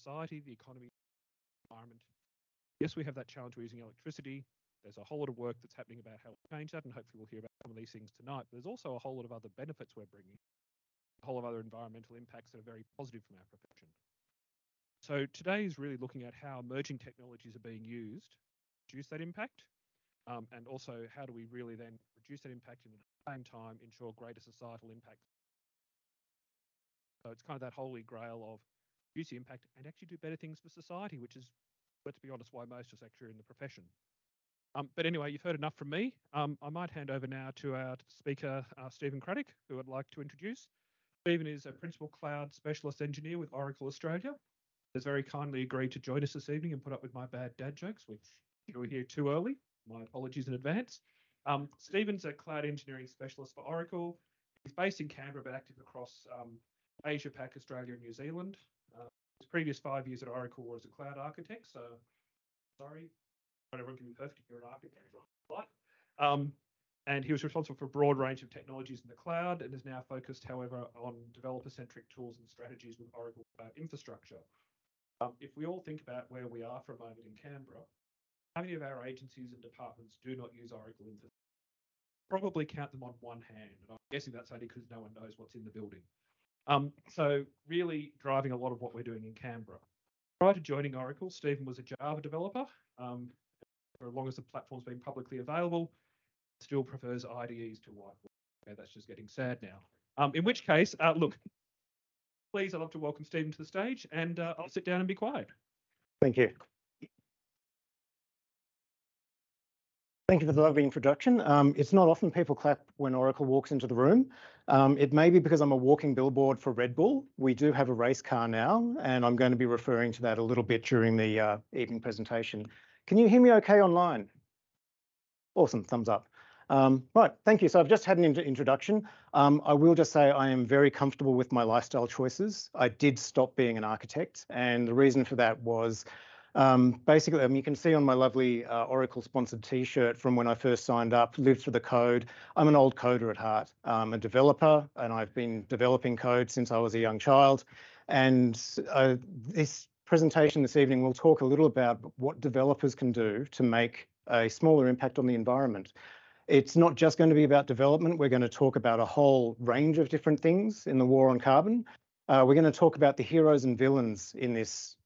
society, the economy, the environment. Yes, we have that challenge. We're using electricity. There's a whole lot of work that's happening about how we change that, and hopefully we'll hear about some of these things tonight. But there's also a whole lot of other benefits we're bringing, a whole lot of other environmental impacts that are very positive from our profession. So today is really looking at how emerging technologies are being used to reduce that impact, and also how do we really then reduce that impact and at the same time ensure greater societal impact. So it's kind of that holy grail of reduce the impact and actually do better things for society, which is, let's be honest, why most of us actually are in the profession. But anyway, you've heard enough from me. I might hand over now to our speaker, Stephen Craddock, who I'd like to introduce. Stephen is a Principal Cloud Specialist Engineer with Oracle Australia. Has very kindly agreed to join us this evening and put up with my bad dad jokes, which you were here too early. My apologies in advance. Stephen's a Cloud Engineering Specialist for Oracle. He's based in Canberra, but active across Asia Pac, Australia, and New Zealand. His previous 5 years at Oracle was a cloud architect, so sorry, not everyone can be perfect if you're an architect. And he was responsible for a broad range of technologies in the cloud and is now focused, however, on developer-centric tools and strategies with Oracle Cloud Infrastructure. If we all think about where we are for a moment in Canberra, how many of our agencies and departments do not use Oracle Infrastructure? Probably count them on one hand. And I'm guessing that's only because no one knows what's in the building. So really driving a lot of what we're doing in Canberra. Prior to joining Oracle, Stephen was a Java developer. For as long as the platform's been publicly available, still prefers IDEs to whiteboard. Okay, that's just getting sad now. In which case, look, please, I'd love to welcome Stephen to the stage, and I'll sit down and be quiet. Thank you. Thank you for the lovely introduction. It's not often people clap when Oracle walks into the room. It may be because I'm a walking billboard for Red Bull. We do have a race car now, and I'm going to be referring to that a little bit during the evening presentation. Can you hear me okay online? Awesome, thumbs up. Right, thank you. So I've just had an introduction. I will just say I am very comfortable with my lifestyle choices. I did stop being an architect, and the reason for that was basically, you can see on my lovely Oracle sponsored t-shirt from when I first signed up, lived through the code. I'm an old coder at heart. I'm a developer, and I've been developing code since I was a young child. And this presentation this evening will talk a little about what developers can do to make a smaller impact on the environment. It's not just going to be about development. We're going to talk about a whole range of different things in the war on carbon. We're going to talk about the heroes and villains in this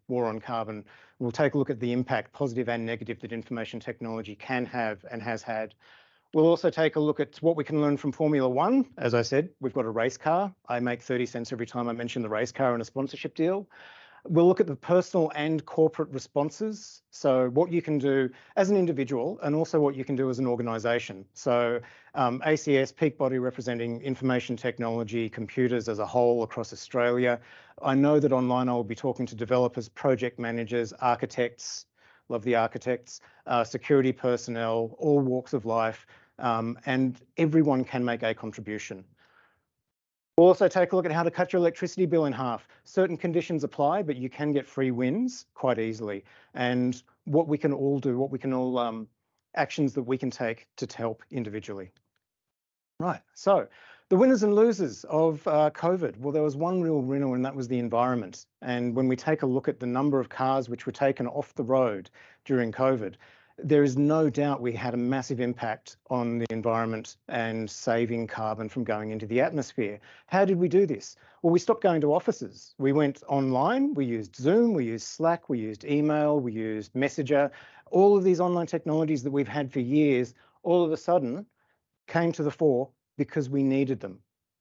war on carbon. We'll take a look at the impact, positive and negative, that information technology can have and has had. We'll also take a look at what we can learn from Formula One. As I said, we've got a race car. I make 30 cents every time I mention the race car in a sponsorship deal. We'll look at the personal and corporate responses. So what you can do as an individual and also what you can do as an organization. So ACS, peak body representing information technology, computers as a whole across Australia. I know that online I will be talking to developers, project managers, architects, love the architects, security personnel, all walks of life, and everyone can make a contribution. We'll also take a look at how to cut your electricity bill in half. Certain conditions apply, but you can get free wins quite easily. And what we can all do, what we can all, actions that we can take to help individually. Right, so the winners and losers of COVID. Well, there was one real winner, and that was the environment. And when we take a look at the number of cars which were taken off the road during COVID, there is no doubt we had a massive impact on the environment and saving carbon from going into the atmosphere. How did we do this? Well, we stopped going to offices. We went online, we used Zoom, we used Slack, we used email, we used Messenger. All of these online technologies that we've had for years, all of a sudden came to the fore because we needed them.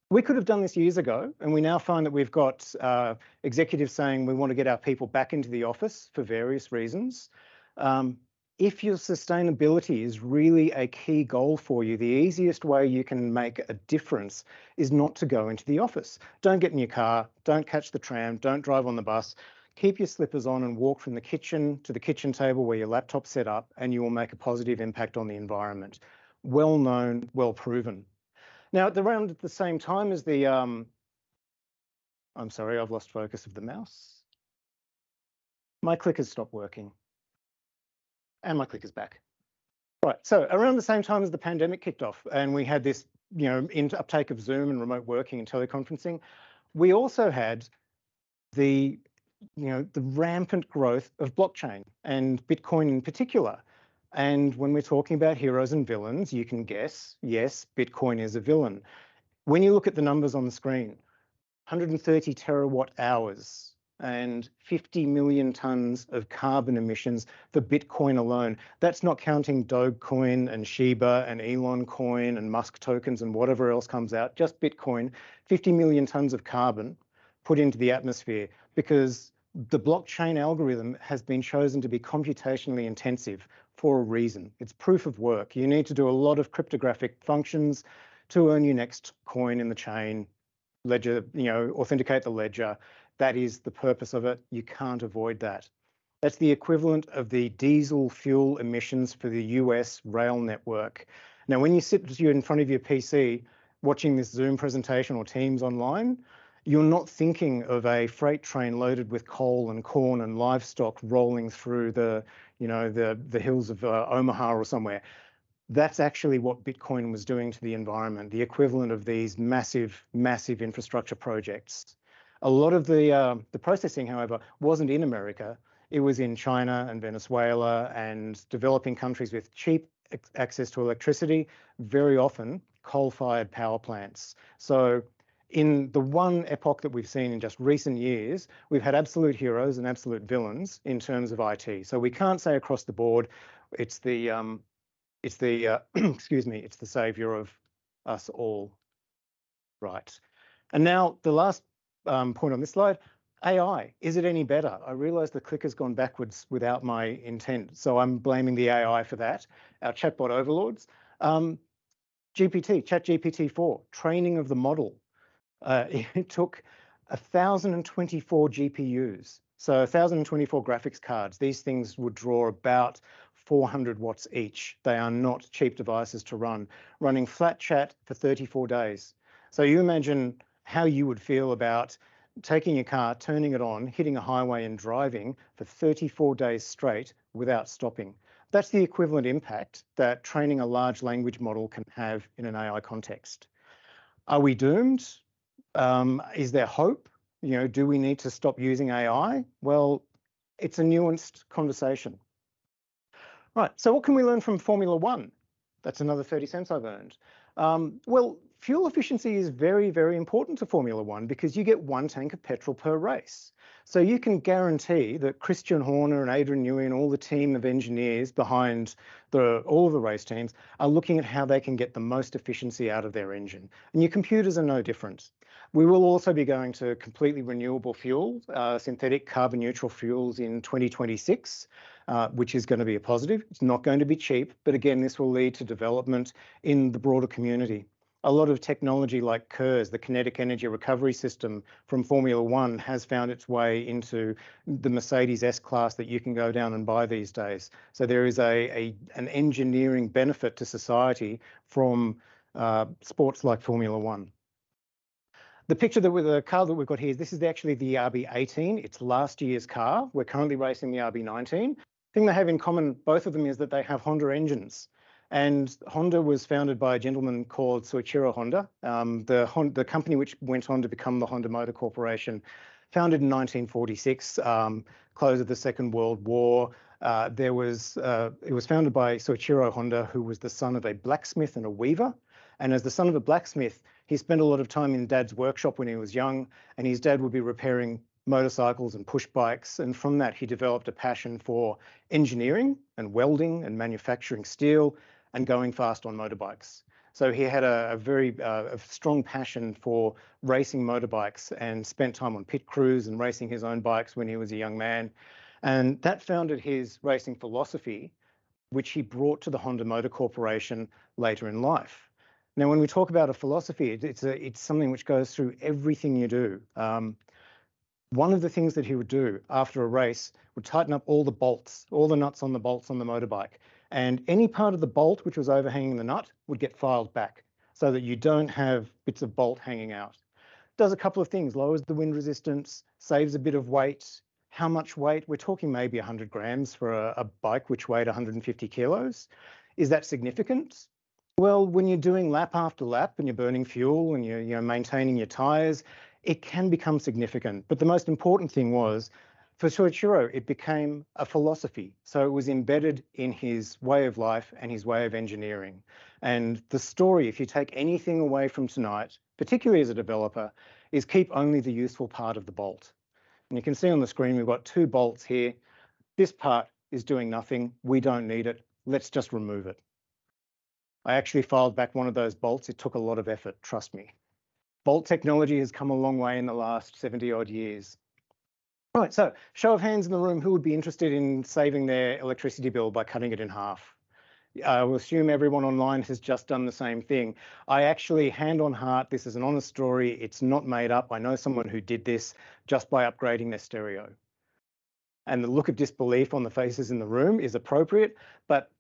We could have done this years ago, and we now find that we've got executives saying we want to get our people back into the office for various reasons. If your sustainability is really a key goal for you, the easiest way you can make a difference is not to go into the office. Don't get in your car, don't catch the tram, don't drive on the bus. Keep your slippers on and walk from the kitchen to the kitchen table where your laptop's set up, and you will make a positive impact on the environment. Well known, well proven. Now, around at the same time as the, I'm sorry, I've lost focus of the mouse. My clicker's stopped working. And my clicker's back. Right, so around the same time as the pandemic kicked off, and we had this, uptake of Zoom and remote working and teleconferencing, we also had the the rampant growth of blockchain and Bitcoin in particular. And when we're talking about heroes and villains, you can guess, yes, Bitcoin is a villain. When you look at the numbers on the screen, 130 terawatt hours and 50 million tons of carbon emissions for Bitcoin alone. That's not counting Dogecoin and Shiba and Elon coin and Musk tokens and whatever else comes out, just Bitcoin, 50 million tons of carbon put into the atmosphere because the blockchain algorithm has been chosen to be computationally intensive for a reason. It's proof of work. You need to do a lot of cryptographic functions to earn your next coin in the chain, ledger, authenticate the ledger. That is the purpose of it. You can't avoid that. That's the equivalent of the diesel fuel emissions for the US rail network. Now, when you sit in front of your PC watching this Zoom presentation or Teams online, you're not thinking of a freight train loaded with coal and corn and livestock rolling through the hills of Omaha or somewhere. That's actually what Bitcoin was doing to the environment, the equivalent of these massive, massive infrastructure projects. A lot of the processing, however, wasn't in America. It was in China and Venezuela and developing countries with cheap access to electricity, very often coal-fired power plants. So in the one epoch that we've seen in just recent years, we've had absolute heroes and absolute villains in terms of IT. So we can't say across the board it's the excuse me, it's the savior of us all. Right. And now the last point on this slide, AI, is it any better? I realize the clicker's gone backwards without my intent, so I'm blaming the AI for that, our chatbot overlords. ChatGPT-4, training of the model. It took 1,024 GPUs, so 1,024 graphics cards. These things would draw about 400 watts each. They are not cheap devices to run, running flat chat for 34 days. So you imagine how you would feel about taking your car, turning it on, hitting a highway and driving for 34 days straight without stopping. That's the equivalent impact that training a large language model can have in an AI context. Are we doomed? Is there hope? Do we need to stop using AI? Well, it's a nuanced conversation. Right, so what can we learn from Formula One? That's another 30 cents I've earned. Well, fuel efficiency is very, very important to Formula One because you get 1 tank of petrol per race. So you can guarantee that Christian Horner and Adrian Newey and all the team of engineers behind all of the race teams are looking at how they can get the most efficiency out of their engine. And your computers are no different. We will also be going to completely renewable fuel, synthetic carbon neutral fuels in 2026, which is going to be a positive. It's not going to be cheap, but again, this will lead to development in the broader community. A lot of technology like KERS, the Kinetic Energy Recovery System from Formula One, has found its way into the Mercedes S-Class that you can go down and buy these days. So there is an engineering benefit to society from sports like Formula One. The picture with the car that we've got here, this is actually the RB18. It's last year's car. We're currently racing the RB19. The thing they have in common, both of them, is that they have Honda engines. And Honda was founded by a gentleman called Soichiro Honda, the company which went on to become the Honda Motor Corporation, founded in 1946, close of the Second World War. It was founded by Soichiro Honda, who was the son of a blacksmith and a weaver. And as the son of a blacksmith, he spent a lot of time in Dad's workshop when he was young, and his dad would be repairing motorcycles and push bikes. And from that, he developed a passion for engineering and welding and manufacturing steel and going fast on motorbikes. So he had a very strong passion for racing motorbikes and spent time on pit crews and racing his own bikes when he was a young man. And that founded his racing philosophy, which he brought to the Honda Motor Corporation later in life. Now, when we talk about a philosophy, it's something which goes through everything you do. One of the things that he would do after a race would tighten up all the bolts, all the nuts on the bolts on the motorbike. And any part of the bolt which was overhanging the nut would get filed back so that you don't have bits of bolt hanging out. Does a couple of things, lowers the wind resistance, saves a bit of weight. How much weight? We're talking maybe 100 grams for a bike which weighed 150 kilos. Is that significant? Well, when you're doing lap after lap and you're burning fuel and you're maintaining your tires, it can become significant. But the most important thing was For Soichiro, it became a philosophy. So it was embedded in his way of life and his way of engineering. And the story, if you take anything away from tonight, particularly as a developer, is keep only the useful part of the bolt. And you can see on the screen, we've got 2 bolts here. This part is doing nothing. We don't need it. Let's just remove it. I actually filed back one of those bolts. It took a lot of effort, trust me. Bolt technology has come a long way in the last 70 odd years. All right, so show of hands in the room, who would be interested in saving their electricity bill by cutting it in half? I will assume everyone online has just done the same thing. I actually, hand on heart, this is an honest story. It's not made up. I know someone who did this just by upgrading their stereo. And the look of disbelief on the faces in the room is appropriate, but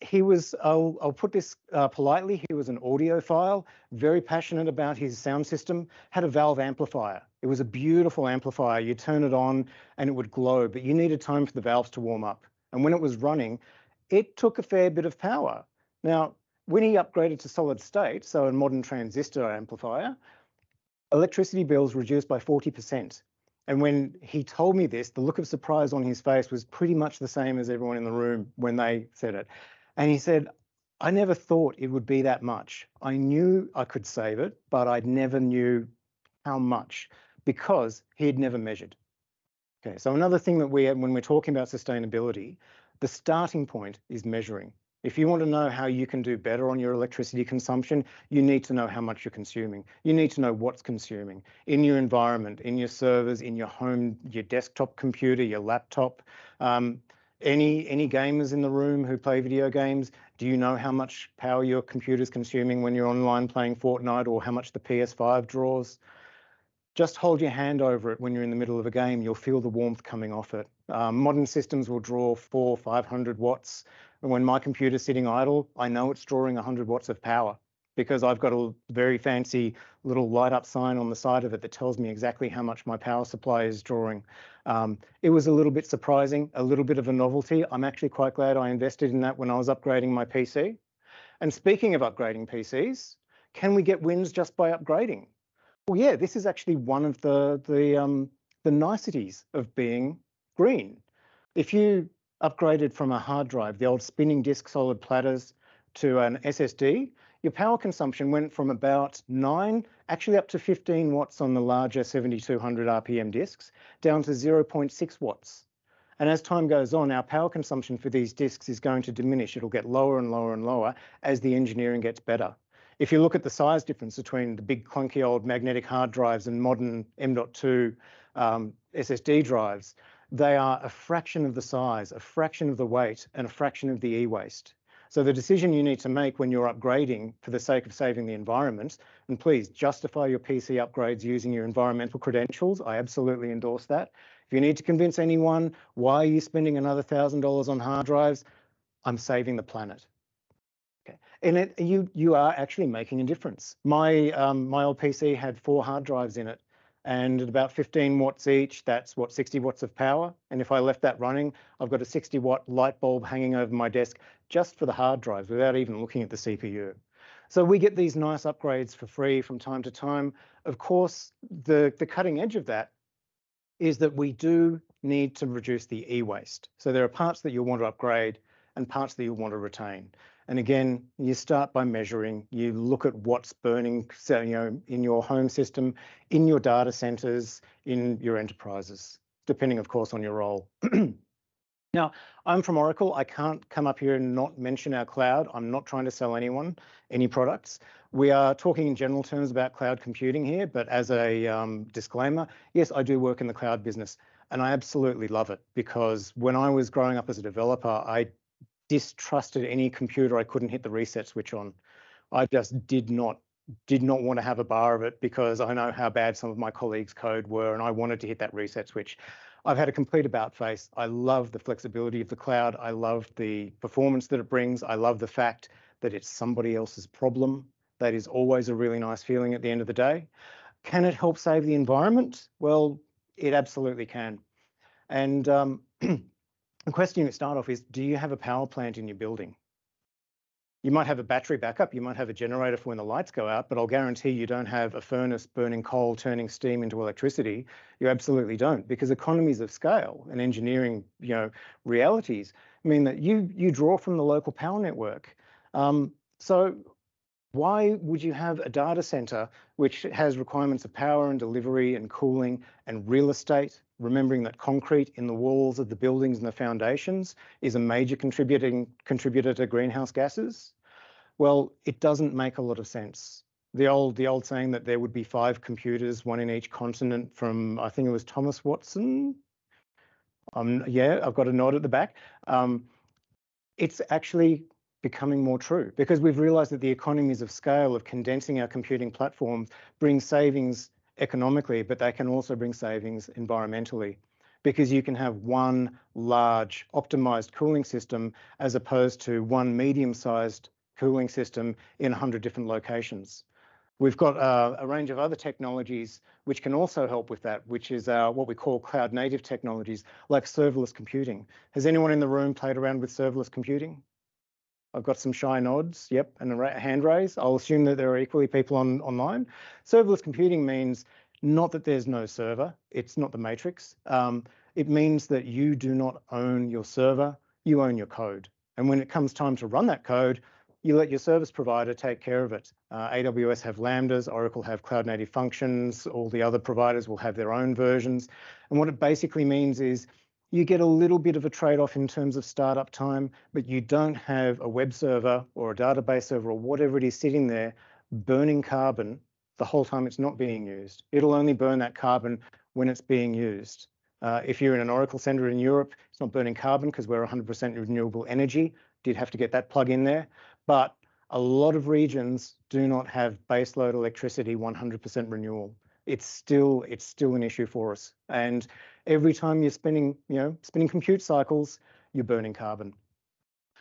he was, I'll put this politely, he was an audiophile, very passionate about his sound system, had a valve amplifier. It was a beautiful amplifier. You turn it on and it would glow, but you needed time for the valves to warm up. And when it was running, it took a fair bit of power. Now, when he upgraded to solid state, so a modern transistor amplifier, electricity bills reduced by 40%. And when he told me this, the look of surprise on his face was pretty much the same as everyone in the room when they said it. And he said, I never thought it would be that much. I knew I could save it, but I never knew how much because he had never measured. Okay, so another thing that when we're talking about sustainability, the starting point is measuring. If you want to know how you can do better on your electricity consumption, you need to know how much you're consuming. You need to know what's consuming in your environment, in your servers, in your home, your desktop computer, your laptop. Any gamers in the room who play video games, do you know how much power your computer's consuming when you're online playing Fortnite, or how much the PS5 draws? Just hold your hand over it when you're in the middle of a game. You'll feel the warmth coming off it. Modern systems will draw 400, 500 watts. And when my computer's sitting idle, I know it's drawing 100 watts of power because I've got a very fancy little light up sign on the side of it that tells me exactly how much my power supply is drawing. It was a little bit surprising, a little bit of a novelty. I'm actually quite glad I invested in that when I was upgrading my PC. And speaking of upgrading PCs, can we get wins just by upgrading? Well, yeah, this is actually one of the niceties of being green. If you upgraded from a hard drive, the old spinning disk solid platters, to an SSD, your power consumption went from about 9, actually up to 15 watts on the larger 7200 RPM disks, down to 0.6 watts. And as time goes on, our power consumption for these disks is going to diminish. It'll get lower and lower and lower as the engineering gets better. If you look at the size difference between the big clunky old magnetic hard drives and modern M.2 SSD drives, they are a fraction of the size, a fraction of the weight, and a fraction of the e-waste. So the decision you need to make when you're upgrading for the sake of saving the environment, and please justify your PC upgrades using your environmental credentials. I absolutely endorse that. If you need to convince anyone, why are you spending another $1,000 on hard drives? I'm saving the planet. Okay. And you are actually making a difference. My old PC had 4 hard drives in it, and at about 15 watts each, that's what, 60 watts of power. And if I left that running, I've got a 60 watt light bulb hanging over my desk just for the hard drives without even looking at the CPU. So we get these nice upgrades for free from time to time. Of course, the cutting edge of that is that we do need to reduce the e-waste. So there are parts that you'll want to upgrade and parts that you'll want to retain. And again, you start by measuring. You look at what's burning, so, in your home system, in your data centers, in your enterprises, depending, of course, on your role. Now, I'm from Oracle. I can't come up here and not mention our cloud. I'm not trying to sell anyone any products. We are talking in general terms about cloud computing here, but as a disclaimer, yes, I do work in the cloud business, and I absolutely love it, because when I was growing up as a developer, I distrusted any computer I couldn't hit the reset switch on. I just did not want to have a bar of it, because I know how bad some of my colleagues' code were, and I wanted to hit that reset switch. I've had a complete about face. I love the flexibility of the cloud. I love the performance that it brings. I love the fact that it's somebody else's problem. That is always a really nice feeling at the end of the day. Can it help save the environment? Well, it absolutely can. And the question to start off is, do you have a power plant in your building? You might have a battery backup, you might have a generator for when the lights go out, but I'll guarantee you don't have a furnace burning coal, turning steam into electricity. You absolutely don't, because economies of scale and engineering, realities mean that you draw from the local power network. So why would you have a data center which has requirements of power and delivery and cooling and real estate, remembering that concrete in the walls of the buildings and the foundations is a major contributor to greenhouse gases? Well, it doesn't make a lot of sense. The old saying that there would be 5 computers, 1 in each continent, from, I think it was Thomas Watson. Yeah, I've got a nod at the back. It's actually becoming more true, because we've realized that the economies of scale of condensing our computing platforms bring savings economically, but they can also bring savings environmentally, because you can have one large optimized cooling system as opposed to one medium-sized cooling system in 100 different locations. We've got a range of other technologies which can also help with that, which is what we call cloud native technologies, like serverless computing. Has anyone in the room played around with serverless computing? I've got some shy nods, yep, and a hand raise. I'll assume that there are equally people online. Serverless computing means not that there's no server, it's not the matrix. It means that you do not own your server, you own your code. And when it comes time to run that code, you let your service provider take care of it. AWS have Lambdas, Oracle have cloud native functions, all the other providers will have their own versions. And what it basically means is you get a little bit of a trade-off in terms of startup time, but you don't have a web server or a database server or whatever it is sitting there burning carbon the whole time it's not being used. It'll only burn that carbon when it's being used. If you're in an Oracle center in Europe, it's not burning carbon because we're 100% renewable energy. Did have to get that plug in there. But a lot of regions do not have baseload electricity 100% renewal. It's still an issue for us. And every time you're spinning compute cycles, you're burning carbon.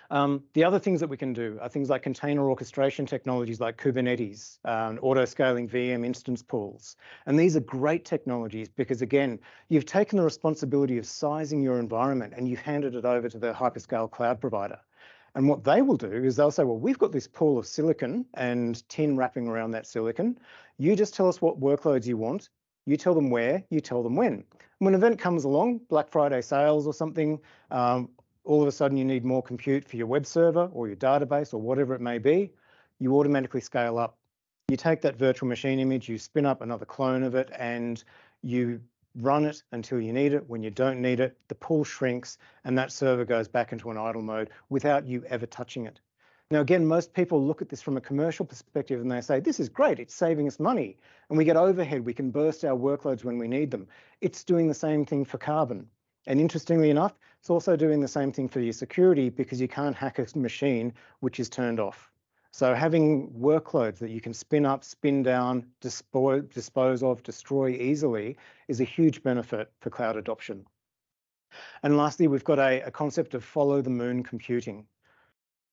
The other things that we can do are things like container orchestration technologies like Kubernetes, auto-scaling VM instance pools. And these are great technologies because, again, you've taken the responsibility of sizing your environment and you've handed it over to the hyperscale cloud provider. And what they will do is they'll say, well, we've got this pool of silicon and tin wrapping around that silicon. You just tell us what workloads you want. You tell them where, you tell them when. When an event comes along, Black Friday sales or something, all of a sudden you need more compute for your web server or your database or whatever it may be, you automatically scale up. You take that virtual machine image, you spin up another clone of it, and you run it until you need it. When you don't need it, the pool shrinks and that server goes back into an idle mode without you ever touching it. Now, again, most people look at this from a commercial perspective and they say, this is great, it's saving us money. And we get overhead, we can burst our workloads when we need them. It's doing the same thing for carbon. And interestingly enough, it's also doing the same thing for your security because you can't hack a machine which is turned off. So having workloads that you can spin up, spin down, dispose of, destroy easily is a huge benefit for cloud adoption. And lastly, we've got a concept of follow the moon computing.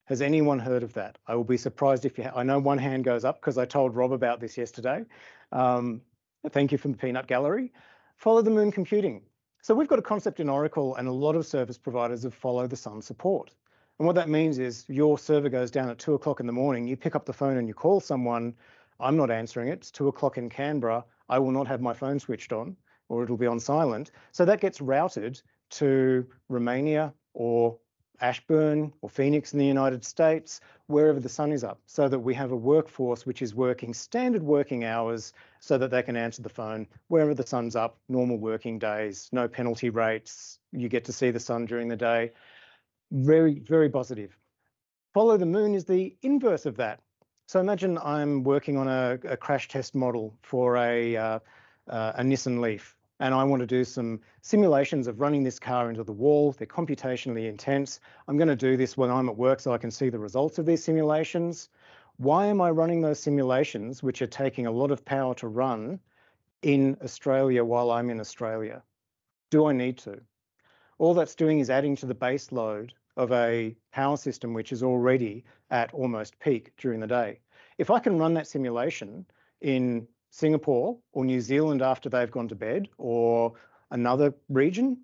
Has anyone heard of that? I will be surprised if you I know one hand goes up because I told Rob about this yesterday. Thank you from the peanut gallery. Follow the moon computing. So we've got a concept in Oracle and a lot of service providers of follow the sun support. And what that means is your server goes down at 2 o'clock in the morning, you pick up the phone and you call someone, I'm not answering it, it's 2 o'clock in Canberra, I will not have my phone switched on or it'll be on silent. So that gets routed to Romania or Ashburn or Phoenix in the United States, wherever the sun is up, so that we have a workforce which is working standard working hours so that they can answer the phone wherever the sun's up, normal working days, no penalty rates, you get to see the sun during the day. Very, very positive. Follow the moon is the inverse of that. So imagine I'm working on a crash test model for a Nissan Leaf, and I want to do some simulations of running this car into the wall. They're computationally intense. I'm going to do this when I'm at work so I can see the results of these simulations. Why am I running those simulations, which are taking a lot of power to run, in Australia while I'm in Australia? Do I need to? All that's doing is adding to the base load of a power system which is already at almost peak during the day. If I can run that simulation in Singapore or New Zealand after they've gone to bed, or another region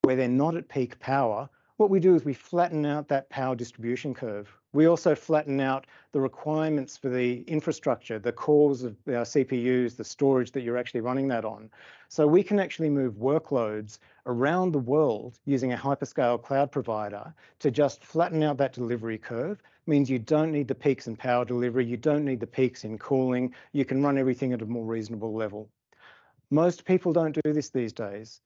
where they're not at peak power, what we do is we flatten out that power distribution curve. We also flatten out the requirements for the infrastructure, the cores of our CPUs, the storage that you're actually running that on. So we can actually move workloads around the world using a hyperscale cloud provider to just flatten out that delivery curve. Means you don't need the peaks in power delivery, you don't need the peaks in cooling, you can run everything at a more reasonable level. Most people don't do this these days.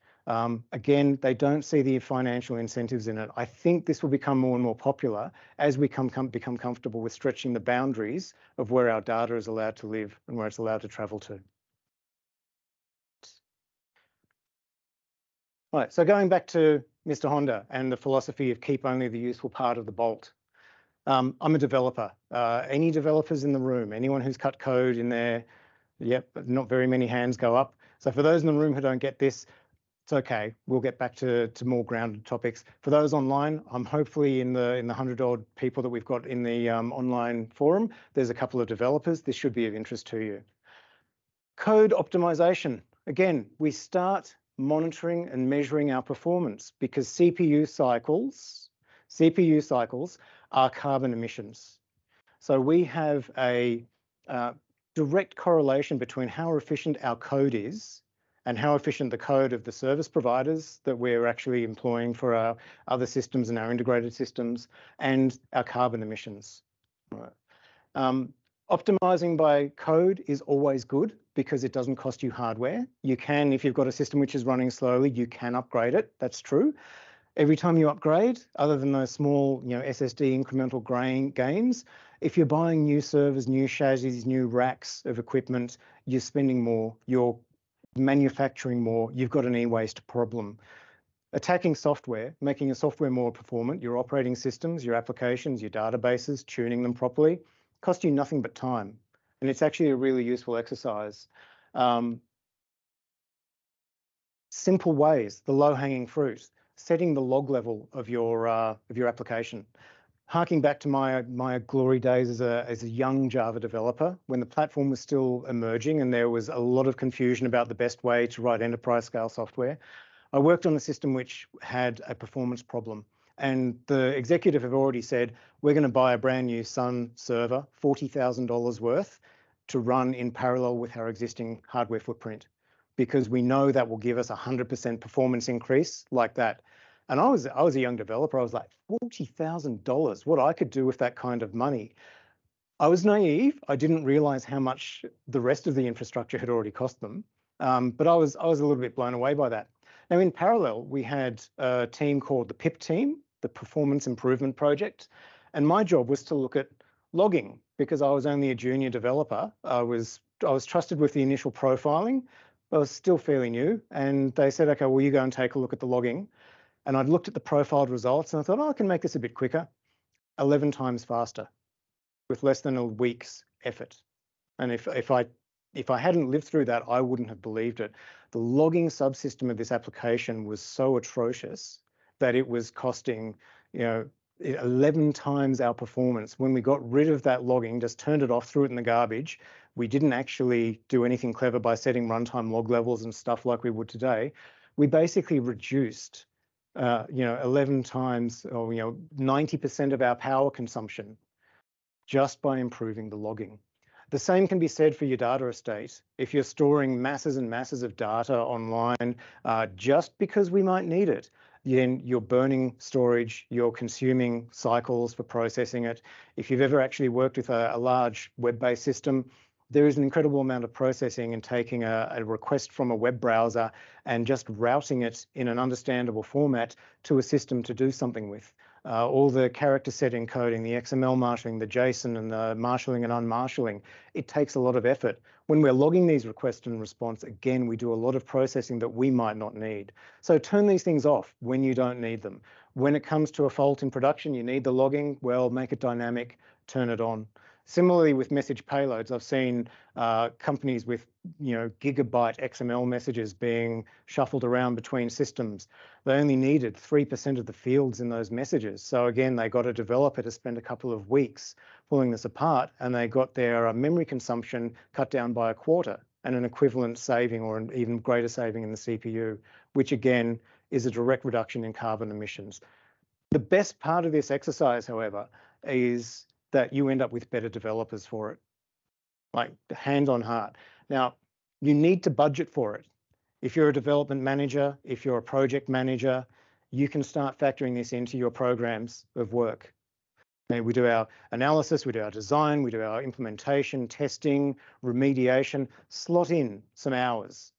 Again, they don't see the financial incentives in it. I think this will become more and more popular as we become comfortable with stretching the boundaries of where our data is allowed to live and where it's allowed to travel to. All right, so going back to Mr. Honda and the philosophy of keep only the useful part of the bolt. I'm a developer. Any developers in the room, anyone who's cut code in there? Yep, not very many hands go up. So for those in the room who don't get this, it's okay. We'll get back to more grounded topics. For those online, I'm hopefully in the 100-odd people that we've got in the online forum, there's a couple of developers. This should be of interest to you. Code optimization. Again, we start monitoring and measuring our performance because CPU cycles are carbon emissions. So we have a direct correlation between how efficient our code is and how efficient the code of the service providers that we're actually employing for our other systems and our integrated systems and our carbon emissions. Optimizing by code is always good because it doesn't cost you hardware. You can, if you've got a system which is running slowly, you can upgrade it. That's true. Every time you upgrade, other than those small, SSD incremental gains, if you're buying new servers, new chassis, new racks of equipment, you're spending more, you're manufacturing more, you've got an e-waste problem. Attacking software, making your software more performant, your operating systems, your applications, your databases, tuning them properly, cost you nothing but time. And it's actually a really useful exercise. Simple ways, the low-hanging fruit, setting the log level of your application. Harking back to my glory days as a young Java developer, when the platform was still emerging and there was a lot of confusion about the best way to write enterprise scale software, I worked on a system which had a performance problem. And the executive have already said, we're going to buy a brand new Sun server, $40,000 worth, to run in parallel with our existing hardware footprint, because we know that will give us 100% performance increase like that. And I was a young developer. I was like, $40,000, what I could do with that kind of money. I was naive. I didn't realize how much the rest of the infrastructure had already cost them. But I was a little bit blown away by that. Now, in parallel, we had a team called the PIP team, the Performance Improvement Project. And my job was to look at logging because I was only a junior developer. I was trusted with the initial profiling, but I was still fairly new. And they said, okay, well, you go and take a look at the logging. And I'd looked at the profiled results and I thought, oh, I can make this a bit quicker, 11 times faster with less than a week's effort. And if I hadn't lived through that, I wouldn't have believed it. The logging subsystem of this application was so atrocious that it was costing, 11 times our performance. When we got rid of that logging, just turned it off, threw it in the garbage, we didn't actually do anything clever by setting runtime log levels and stuff like we would today. We basically reduced 11 times or 90% of our power consumption just by improving the logging. The same can be said for your data estate. If you're storing masses and masses of data online, just because we might need it, then you're burning storage, you're consuming cycles for processing it. If you've ever actually worked with a large web-based system, there is an incredible amount of processing and taking a request from a web browser and just routing it in an understandable format to a system to do something with. All the character set encoding, the XML marshalling, the JSON and the marshalling and unmarshalling, it takes a lot of effort. When we're logging these requests and response, again, we do a lot of processing that we might not need. So turn these things off when you don't need them. When it comes to a fault in production, you need the logging, well, make it dynamic, turn it on. Similarly with message payloads, I've seen companies with gigabyte XML messages being shuffled around between systems. They only needed 3% of the fields in those messages. So again, they got a developer to spend a couple of weeks pulling this apart, and they got their memory consumption cut down by a quarter and an equivalent saving or an even greater saving in the CPU, which again is a direct reduction in carbon emissions. The best part of this exercise, however, is that you end up with better developers for it, like hand on heart. Now, you need to budget for it. If you're a development manager, if you're a project manager, you can start factoring this into your programs of work. And we do our analysis, we do our design, we do our implementation, testing, remediation, slot in some hours,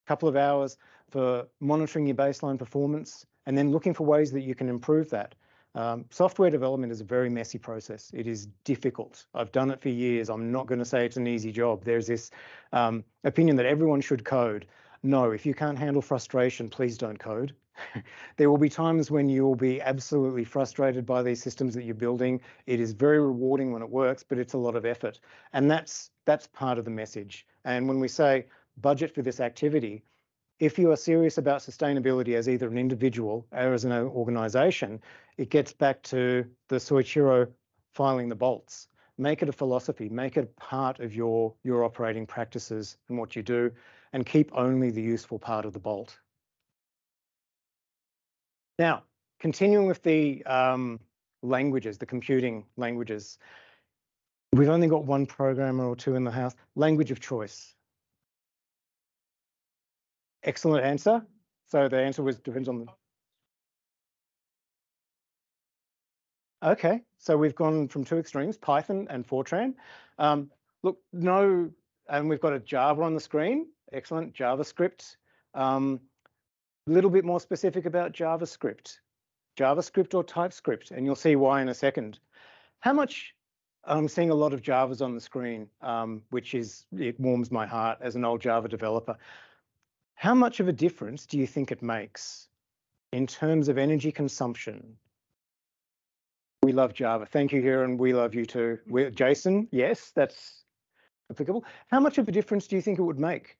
a couple of hours for monitoring your baseline performance, and then looking for ways that you can improve that. Software development is a very messy process. It is difficult. I've done it for years. I'm not going to say it's an easy job. There's this opinion that everyone should code. No, if you can't handle frustration, please don't code. There will be times when you will be absolutely frustrated by these systems that you're building. It is very rewarding when it works, but it's a lot of effort. And that's part of the message. And when we say budget for this activity, if you are serious about sustainability as either an individual or as an organization, it gets back to the Soichiro filing the bolts. Make it a philosophy, make it a part of your operating practices and what you do, and keep only the useful part of the bolt. Now, continuing with the languages, the computing languages, we've only got one programmer or two in the house. Language of choice. Excellent answer. So the answer depends on the... Okay, so we've gone from two extremes, Python and Fortran. Look, no, and we've got a Java on the screen. Excellent, JavaScript. Little bit more specific about JavaScript or TypeScript, and you'll see why in a second. How much, I'm seeing a lot of Javas on the screen, it warms my heart as an old Java developer. How much of a difference do you think it makes in terms of energy consumption? We love Java. Thank you, here, and we love you too. Jason, yes, that's applicable. How much of a difference do you think it would make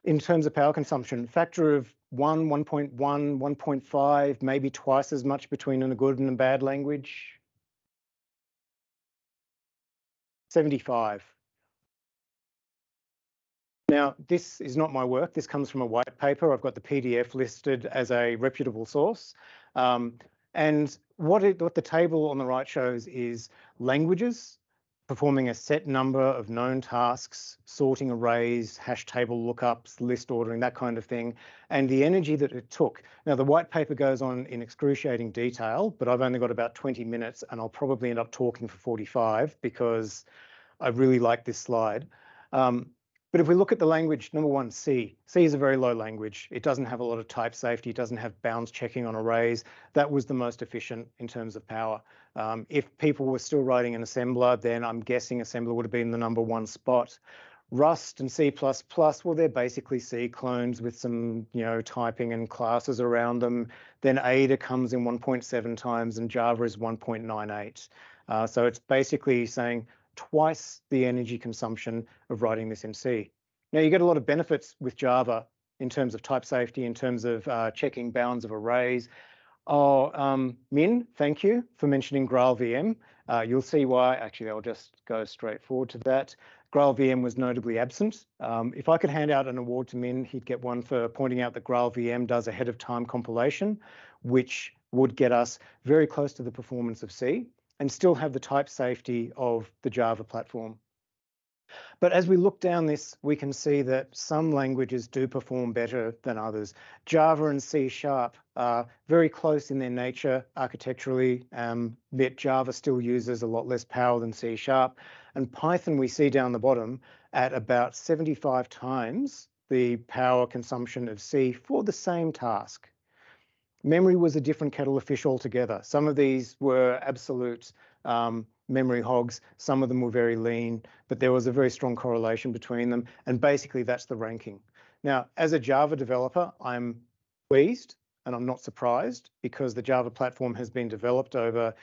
in terms of power consumption? Factor of 1, 1.1, 1.5, maybe twice as much between a good and a bad language? 75. Now, this is not my work. This comes from a white paper. I've got the PDF listed as a reputable source. And what the table on the right shows is languages performing a set number of known tasks, sorting arrays, hash table lookups, list ordering, that kind of thing, and the energy that it took. Now, the white paper goes on in excruciating detail, but I've only got about 20 minutes, and I'll probably end up talking for 45 because I really like this slide. But if we look at the language, number one, C. C is a very low language. It doesn't have a lot of type safety. It doesn't have bounds checking on arrays. That was the most efficient in terms of power. If people were still writing in assembler, then I'm guessing assembler would have been the number one spot. Rust and C++, well, they're basically C clones with some, typing and classes around them. Then Ada comes in 1.7 times and Java is 1.98. So it's basically saying twice the energy consumption of writing this in C. Now, you get a lot of benefits with Java in terms of type safety, in terms of checking bounds of arrays. Min, thank you for mentioning GraalVM. You'll see why. Actually, I'll just go straight forward to that. GraalVM was notably absent. If I could hand out an award to Min, he'd get one for pointing out that GraalVM does ahead of time compilation, which would get us very close to the performance of C and still have the type safety of the Java platform. But as we look down this, we can see that some languages do perform better than others. Java and C# are very close in their nature architecturally, yet Java still uses a lot less power than C#. And Python, we see down the bottom, at about 75 times the power consumption of C for the same task. Memory was a different kettle of fish altogether. Some of these were absolute memory hogs. Some of them were very lean, but there was a very strong correlation between them. And basically, that's the ranking. Now, as a Java developer, I'm pleased and I'm not surprised because the Java platform has been developed over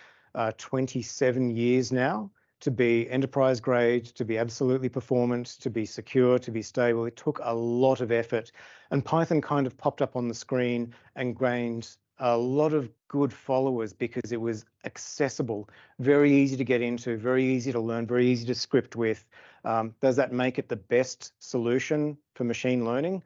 27 years now to be enterprise grade, to be absolutely performant, to be secure, to be stable. It took a lot of effort, and Python kind of popped up on the screen and gained a lot of good followers because it was accessible, very easy to get into, very easy to learn, very easy to script with. Does that make it the best solution for machine learning?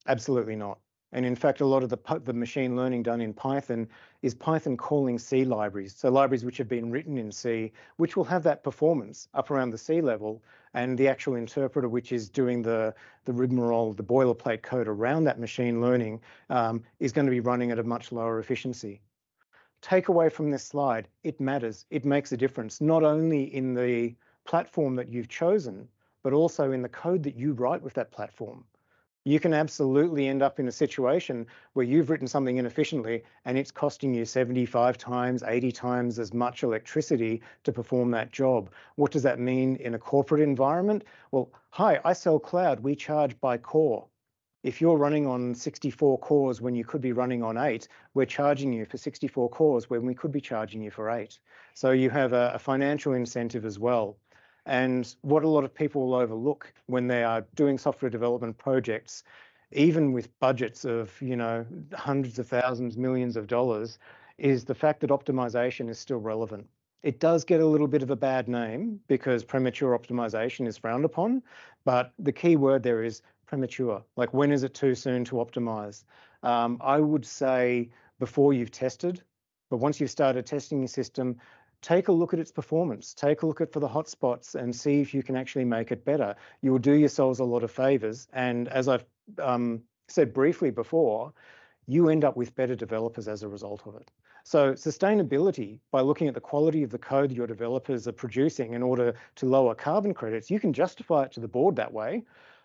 Absolutely not. And in fact, a lot of the machine learning done in Python is Python calling C libraries. So libraries which have been written in C, which will have that performance up around the C level, and the actual interpreter, which is doing the rigmarole, the boilerplate code around that machine learning, is going to be running at a much lower efficiency. Takeaway from this slide, it matters. It makes a difference, not only in the platform that you've chosen, but also in the code that you write with that platform. You can absolutely end up in a situation where you've written something inefficiently and it's costing you 75 times, 80 times as much electricity to perform that job. What does that mean in a corporate environment? Well, hi, I sell cloud. We charge by core. If you're running on 64 cores when you could be running on 8, we're charging you for 64 cores when we could be charging you for 8. So you have a financial incentive as well. And what a lot of people will overlook when they are doing software development projects, even with budgets of, hundreds of thousands, millions of dollars, is the fact that optimization is still relevant. It does get a little bit of a bad name because premature optimization is frowned upon, but the key word there is premature. Like, when is it too soon to optimize? I would say before you've tested, but once you've started testing your system, take a look at its performance, take a look at for the hotspots and see if you can actually make it better. You will do yourselves a lot of favors. And as I've said briefly before, you end up with better developers as a result of it. So sustainability, by looking at the quality of the code your developers are producing in order to lower carbon credits, you can justify it to the board that way.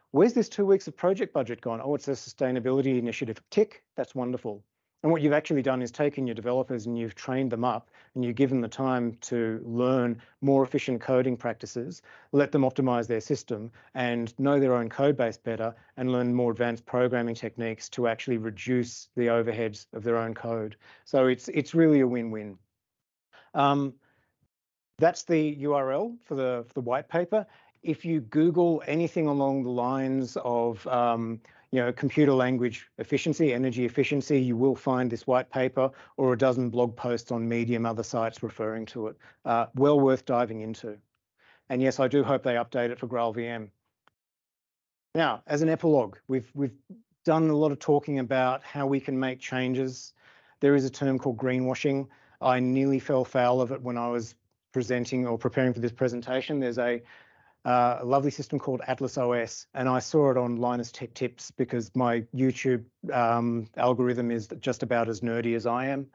Where's this 2 weeks of project budget gone? Oh, it's a sustainability initiative. Tick, that's wonderful. And what you've actually done is taken your developers and you've trained them up and you've given them the time to learn more efficient coding practices, let them optimize their system and know their own code base better and learn more advanced programming techniques to actually reduce the overheads of their own code. So it's really a win-win. That's the URL for the white paper. If you Google anything along the lines of computer language efficiency, energy efficiency, you will find this white paper or a dozen blog posts on Medium, other sites referring to it. Well worth diving into. And yes, I do hope they update it for GraalVM. Now, as an epilogue, we've done a lot of talking about how we can make changes. There is a term called greenwashing. I nearly fell foul of it when I was presenting or preparing for this presentation. There's a lovely system called Atlas OS, and I saw it on Linus Tech Tips because my YouTube algorithm is just about as nerdy as I am.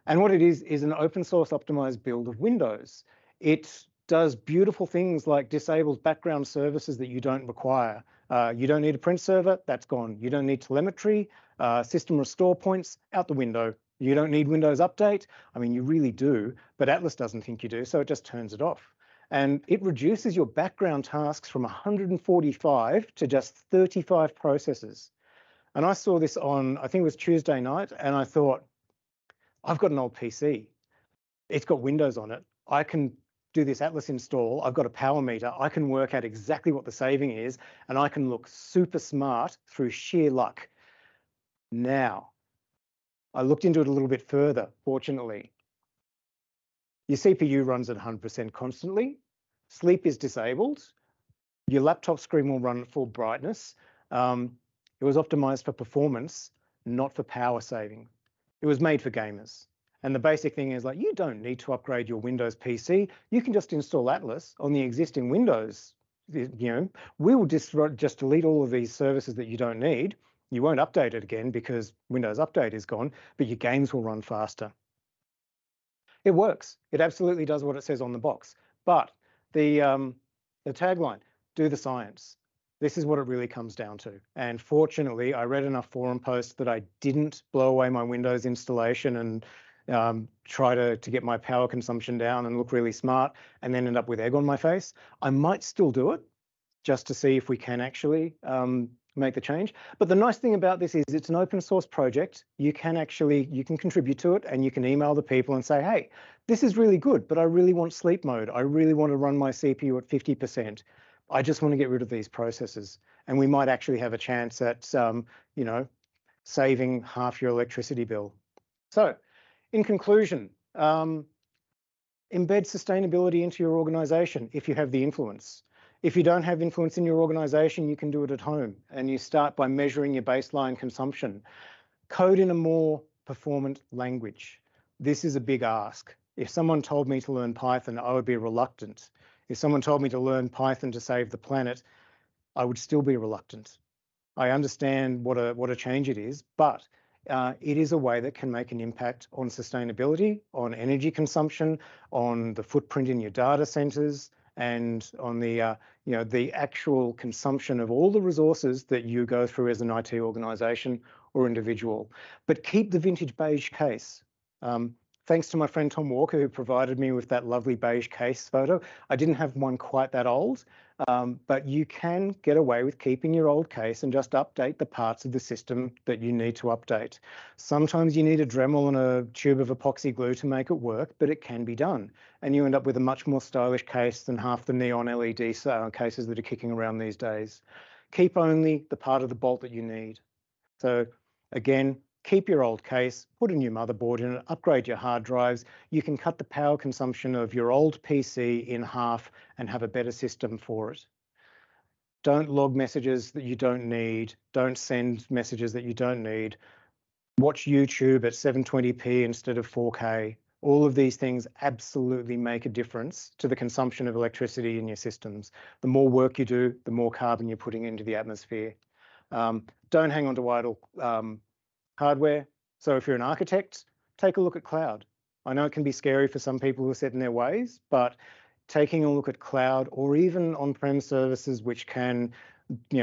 And what it is an open source optimized build of Windows. It does beautiful things like disables background services that you don't require. You don't need a print server, that's gone. You don't need telemetry, system restore points, out the window. You don't need Windows Update. I mean, you really do, but Atlas doesn't think you do, so it just turns it off. And it reduces your background tasks from 145 to just 35 processes. And I saw this on, I think it was Tuesday night, and I thought, I've got an old PC. It's got Windows on it. I can do this Atlas install. I've got a power meter. I can work out exactly what the saving is, and I can look super smart through sheer luck. Now, I looked into it a little bit further, fortunately. Your CPU runs at 100% constantly. Sleep is disabled. Your laptop screen will run at full brightness. It was optimized for performance, not for power saving. It was made for gamers. And the basic thing is, like, you don't need to upgrade your Windows PC. You can just install Atlas on the existing Windows. We will just delete all of these services that you don't need. You won't update it again because Windows Update is gone, but your games will run faster. It works. It absolutely does what it says on the box. But the tagline, do the science. This is what it really comes down to. And fortunately, I read enough forum posts that I didn't blow away my Windows installation and try to get my power consumption down and look really smart and then end up with egg on my face. I might still do it just to see if we can actually make the change. But the nice thing about this is it's an open source project. You can contribute to it and you can email the people and say, hey, this is really good, but I really want sleep mode. I really want to run my CPU at 50%. I just want to get rid of these processes. And we might actually have a chance at, saving half your electricity bill. So in conclusion, embed sustainability into your organization if you have the influence. If you don't have influence in your organization, you can do it at home, and you start by measuring your baseline consumption. Code in a more performant language. This is a big ask. If someone told me to learn Python, I would be reluctant. If someone told me to learn Python to save the planet, I would still be reluctant. I understand what a change it is, but it is a way that can make an impact on sustainability, on energy consumption, on the footprint in your data centers, and on the the actual consumption of all the resources that you go through as an IT organization or individual. But keep the vintage beige case. Thanks to my friend Tom Walker, who provided me with that lovely beige case photo. I didn't have one quite that old, but you can get away with keeping your old case and just update the parts of the system that you need to update. Sometimes you need a Dremel and a tube of epoxy glue to make it work, but it can be done. And you end up with a much more stylish case than half the neon LED cases that are kicking around these days. Keep only the part of the bolt that you need. So again, keep your old case, put a new motherboard in it, upgrade your hard drives. You can cut the power consumption of your old PC in half and have a better system for it. Don't log messages that you don't need. Don't send messages that you don't need. Watch YouTube at 720p instead of 4K. All of these things absolutely make a difference to the consumption of electricity in your systems. The more work you do, the more carbon you're putting into the atmosphere. Don't hang on to idle hardware. So if you're an architect, take a look at cloud. I know it can be scary for some people who are set in their ways, but taking a look at cloud or even on-prem services which can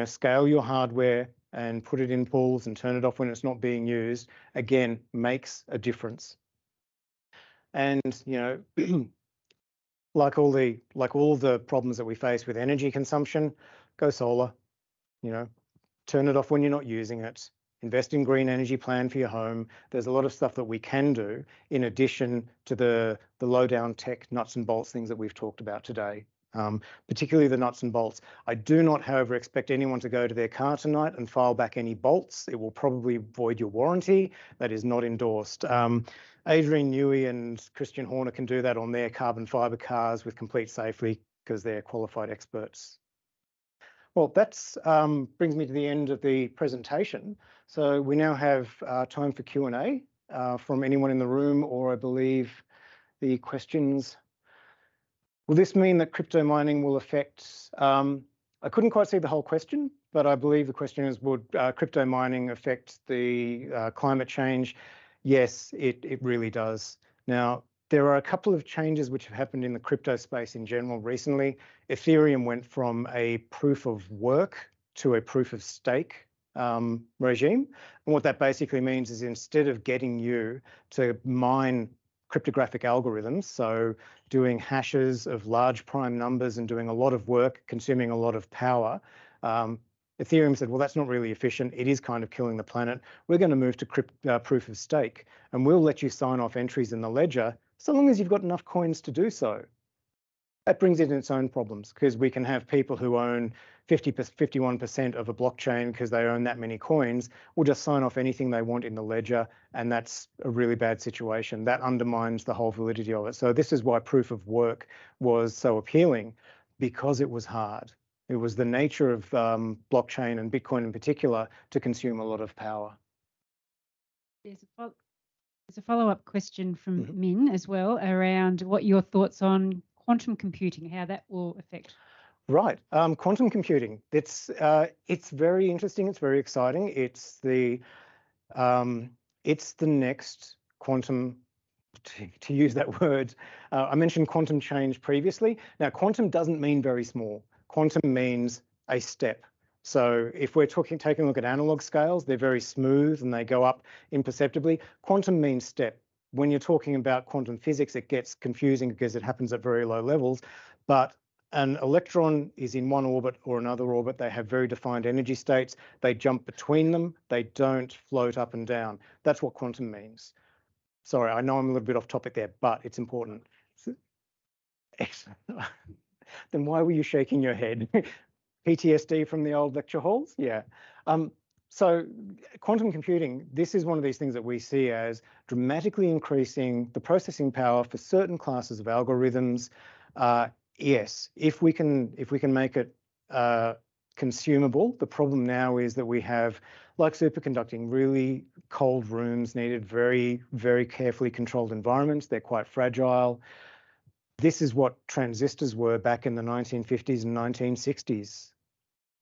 scale your hardware and put it in pools and turn it off when it's not being used, again, makes a difference. And like all the problems that we face with energy consumption, go solar. Turn it off when you're not using it. Invest in green energy plan for your home. There's a lot of stuff that we can do in addition to the low down tech nuts and bolts things that we've talked about today, particularly the nuts and bolts. I do not, however, expect anyone to go to their car tonight and file back any bolts. It will probably void your warranty. That is not endorsed. Adrian Newey and Christian Horner can do that on their carbon fiber cars with complete safety because they're qualified experts. Well, that brings me to the end of the presentation. So we now have time for Q&A from anyone in the room, or I believe the questions. Will this mean that crypto mining will affect, I couldn't quite see the whole question, but I believe the question is, would crypto mining affect the climate change? Yes, it really does. Now, there are a couple of changes which have happened in the crypto space in general recently. Ethereum went from a proof of work to a proof of stake regime. And what that basically means is instead of getting you to mine cryptographic algorithms, so doing hashes of large prime numbers and doing a lot of work, consuming a lot of power, Ethereum said, well, that's not really efficient. It is kind of killing the planet. We're going to move to proof of stake, and we'll let you sign off entries in the ledger so long as you've got enough coins to do so. That brings in its own problems because we can have people who own 51% of a blockchain because they own that many coins will just sign off anything they want in the ledger, and that's a really bad situation. That undermines the whole validity of it. So this is why proof of work was so appealing, because it was hard. It was the nature of blockchain and Bitcoin in particular to consume a lot of power. There's a follow-up question from Min as well around what your thoughts on quantum computing, how that will affect. Right, quantum computing. It's very interesting. It's very exciting. It's the next quantum. To use that word, I mentioned quantum change previously. Now, quantum doesn't mean very small. Quantum means a step. So if we're taking a look at analog scales, they're very smooth and they go up imperceptibly. Quantum means step. When you're talking about quantum physics, it gets confusing because it happens at very low levels. But an electron is in one orbit or another orbit. They have very defined energy states. They jump between them. They don't float up and down. That's what quantum means. Sorry, I know I'm a little bit off topic there, but it's important. Excellent. Then why were you shaking your head? PTSD from the old lecture halls? Yeah. So quantum computing, this is one of these things that we see as dramatically increasing the processing power for certain classes of algorithms Yes, if we can make it consumable. The problem now is that we have, like superconducting, really cold rooms needed very, very carefully controlled environments. They're quite fragile. This is what transistors were back in the 1950s and 1960s.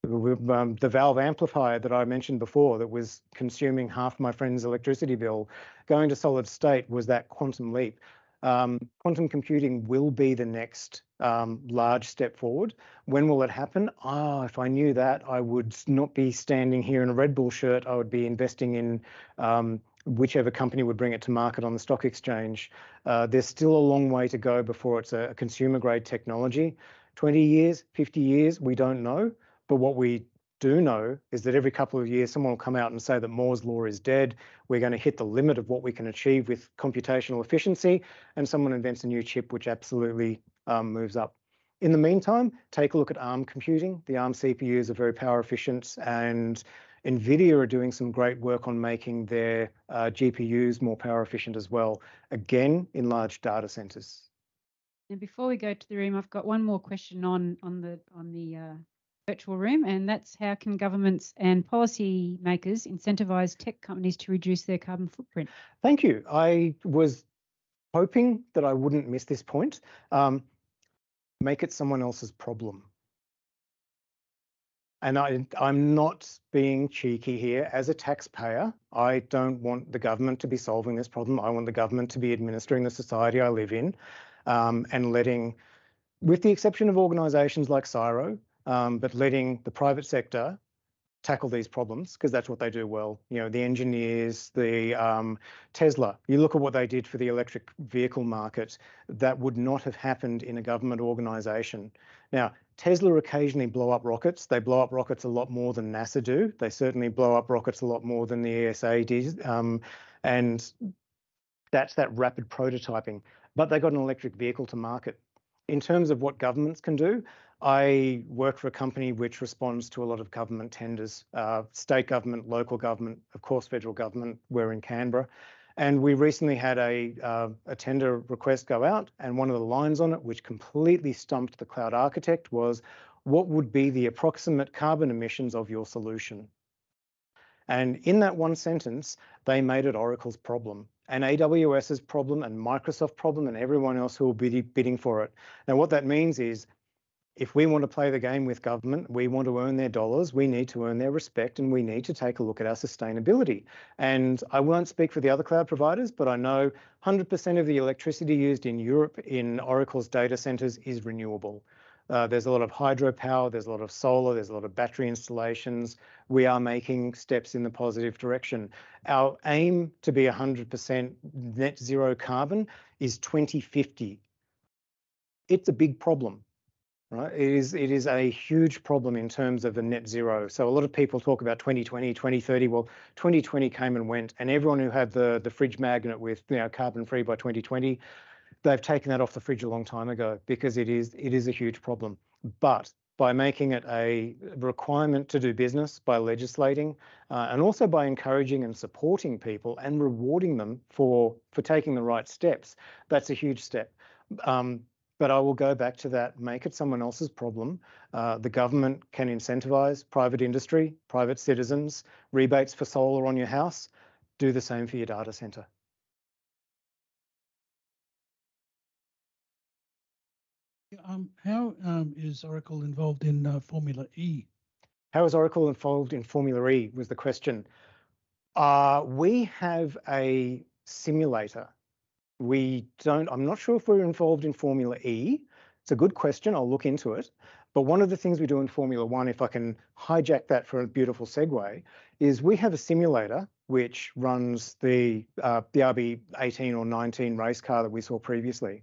The valve amplifier that I mentioned before that was consuming half my friend's electricity bill, going to solid state was that quantum leap. Quantum computing will be the next large step forward. When will it happen? If I knew that, I would not be standing here in a Red Bull shirt. I would be investing in whichever company would bring it to market on the stock exchange. There's still a long way to go before it's a consumer grade technology. 20 years, 50 years, we don't know. But what we do know is that every couple of years, someone will come out and say that Moore's law is dead. We're going to hit the limit of what we can achieve with computational efficiency, and someone invents a new chip which absolutely moves up. In the meantime, take a look at ARM computing. The ARM CPUs are very power efficient, and NVIDIA are doing some great work on making their GPUs more power efficient as well, again, in large data centers. And before we go to the room, I've got one more question on the virtual room, and that's how can governments and policy makers incentivize tech companies to reduce their carbon footprint? Thank you. I was hoping that I wouldn't miss this point. Make it someone else's problem. And I'm not being cheeky here. As a taxpayer, I don't want the government to be solving this problem. I want the government to be administering the society I live in, and letting, with the exception of organisations like CSIRO, but letting the private sector tackle these problems, because that's what they do well. You know, the engineers, the Tesla, you look at what they did for the electric vehicle market, that would not have happened in a government organisation. Now, Tesla occasionally blow up rockets. They blow up rockets a lot more than NASA do. They certainly blow up rockets a lot more than the ESA did. And that's that rapid prototyping. But they got an electric vehicle to market. In terms of what governments can do, I work for a company which responds to a lot of government tenders, state government, local government, of course, federal government. We're in Canberra. And we recently had a tender request go out, and one of the lines on it, which completely stumped the cloud architect, was, what would be the approximate carbon emissions of your solution? And in that one sentence, they made it Oracle's problem, and AWS's problem, and Microsoft's problem, and everyone else who will be bidding for it. Now, what that means is, if we want to play the game with government, we want to earn their dollars, we need to earn their respect, and we need to take a look at our sustainability. And I won't speak for the other cloud providers, but I know 100% of the electricity used in Europe in Oracle's data centers is renewable. There's a lot of hydropower, there's a lot of solar, there's a lot of battery installations. We are making steps in the positive direction. Our aim to be 100% net zero carbon is 2050. It's a big problem. Right? It is a huge problem in terms of the net zero. So a lot of people talk about 2020, 2030. Well, 2020 came and went, and everyone who had the fridge magnet with, you know, carbon free by 2020, they've taken that off the fridge a long time ago, because it is a huge problem. But by making it a requirement to do business, by legislating, and also by encouraging and supporting people and rewarding them for taking the right steps, that's a huge step. But I will go back to that, make it someone else's problem. The government can incentivize private industry, private citizens, rebates for solar on your house. Do the same for your data center. How is Oracle involved in Formula E? How is Oracle involved in Formula E was the question. We have a simulator. I'm not sure if we're involved in Formula E. It's a good question. I'll look into it. But one of the things we do in Formula One, if I can hijack that for a beautiful segue, is we have a simulator which runs the RB18 or 19 race car that we saw previously.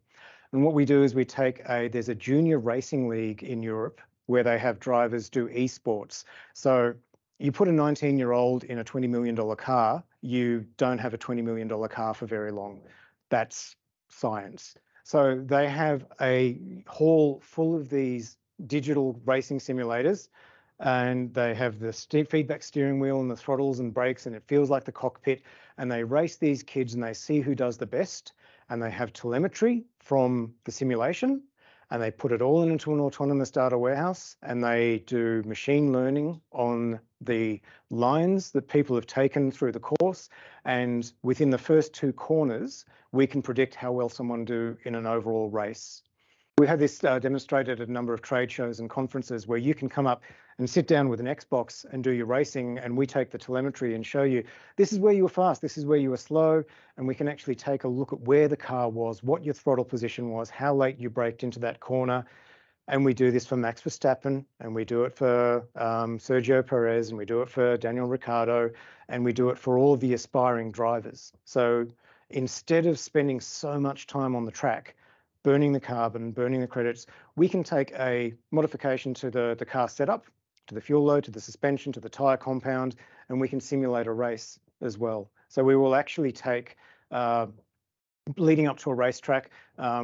And what we do is there's a junior racing league in Europe where they have drivers do esports. So you put a 19-year-old in a $20 million car, you don't have a $20 million car for very long. That's science. So they have a hall full of these digital racing simulators, and they have the feedback steering wheel and the throttles and brakes, and it feels like the cockpit. And they race these kids and they see who does the best. And they have telemetry from the simulation. and they put it all into an autonomous data warehouse, and they do machine learning on the lines that people have taken through the course. And within the first 2 corners, we can predict how well someone do in an overall race. We had this demonstrated at a number of trade shows and conferences where you can come up and sit down with an Xbox and do your racing, and we take the telemetry and show you, this is where you were fast, this is where you were slow, and we can actually take a look at where the car was, what your throttle position was, how late you braked into that corner. And we do this for Max Verstappen, and we do it for Sergio Perez, and we do it for Daniel Ricciardo, and we do it for all the aspiring drivers. So instead of spending so much time on the track, burning the carbon, burning the credits, we can take a modification to the car setup, to the fuel load, to the suspension, to the tyre compound, and we can simulate a race as well. So we will actually take, leading up to a racetrack,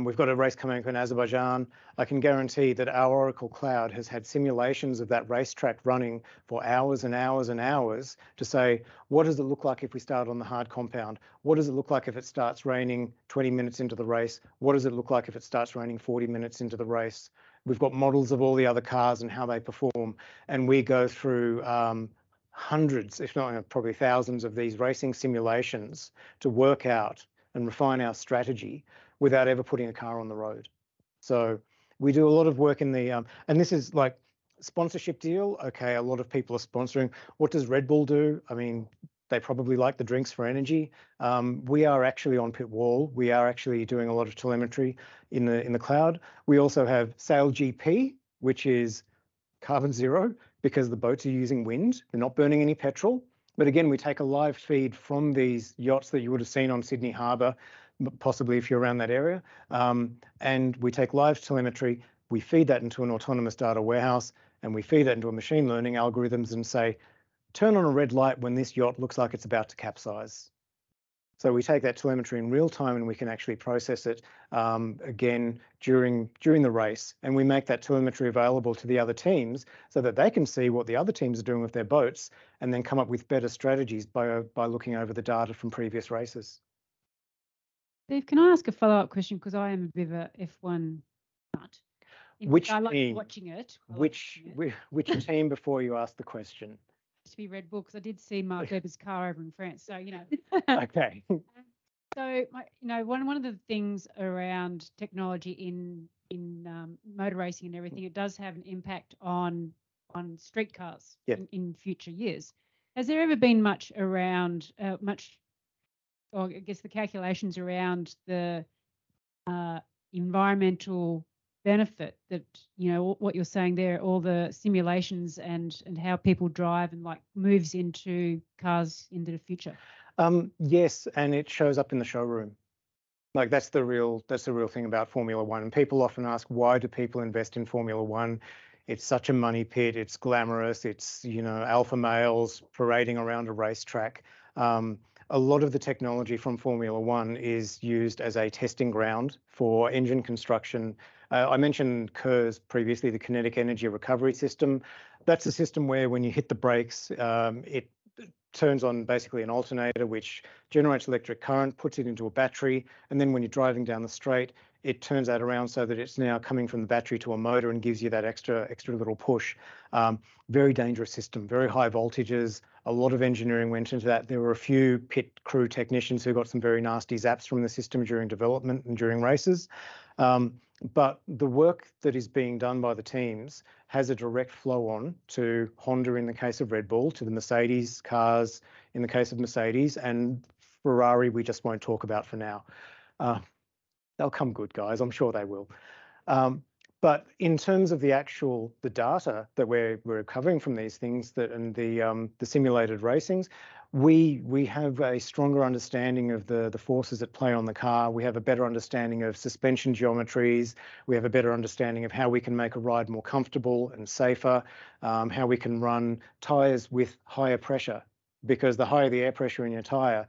we've got a race coming up in Azerbaijan. I can guarantee that our Oracle Cloud has had simulations of that racetrack running for hours and hours and hours to say, what does it look like if we start on the hard compound? What does it look like if it starts raining 20 minutes into the race? What does it look like if it starts raining 40 minutes into the race? We've got models of all the other cars and how they perform, and we go through hundreds, if not probably thousands of these racing simulations to work out and refine our strategy without ever putting a car on the road. So we do a lot of work in the, and this is like sponsorship deal. Okay, a lot of people are sponsoring. What does Red Bull do? I mean, they probably like the drinks for energy. We are actually on pit wall. We are actually doing a lot of telemetry in the cloud. We also have SailGP, which is carbon zero because the boats are using wind. They're not burning any petrol. But again, we take a live feed from these yachts that you would have seen on Sydney Harbour, possibly if you're around that area. And we take live telemetry, we feed that into an autonomous data warehouse, and we feed that into a machine learning algorithms and say, turn on a red light when this yacht looks like it's about to capsize. So we take that telemetry in real time and we can actually process it again during the race, and we make that telemetry available to the other teams so that they can see what the other teams are doing with their boats and then come up with better strategies by looking over the data from previous races. Steve, can I ask a follow-up question? Because I am a bit of a F1 nut. Which I like team? watching it. Which team before you ask the question? To be Red Bull, because I did see Mark Webber's car over in France. So, you know. Okay. So, one of the things around technology in motor racing and everything, it does have an impact on street cars in future years. Has there ever been much around or I guess the calculations around the environmental benefit that, what you're saying there, all the simulations and how people drive and like moves into cars into the future? Yes, and it shows up in the showroom. Like that's the real thing about Formula One. And people often ask, why do people invest in Formula One? It's such a money pit. It's glamorous. It's, alpha males parading around a racetrack. A lot of the technology from Formula One is used as a testing ground for engine construction. I mentioned KERS previously, the kinetic energy recovery system. That's a system where when you hit the brakes, it turns on basically an alternator which generates electric current, puts it into a battery, and then when you're driving down the straight, it turns that around so that it's now coming from the battery to a motor and gives you that extra little push. Very dangerous system, very high voltages. A lot of engineering went into that. There were a few pit crew technicians who got some very nasty zaps from the system during development and during races. But the work that is being done by the teams has a direct flow on to Honda in the case of Red Bull, to the Mercedes cars in the case of Mercedes, and Ferrari we just won't talk about for now. They'll come good, guys. I'm sure they will. But in terms of the data that we're recovering from these things and the simulated racings, we have a stronger understanding of the forces at play on the car. We have a better understanding of suspension geometries. We have a better understanding of how we can make a ride more comfortable and safer, how we can run tyres with higher pressure, because the higher the air pressure in your tyre,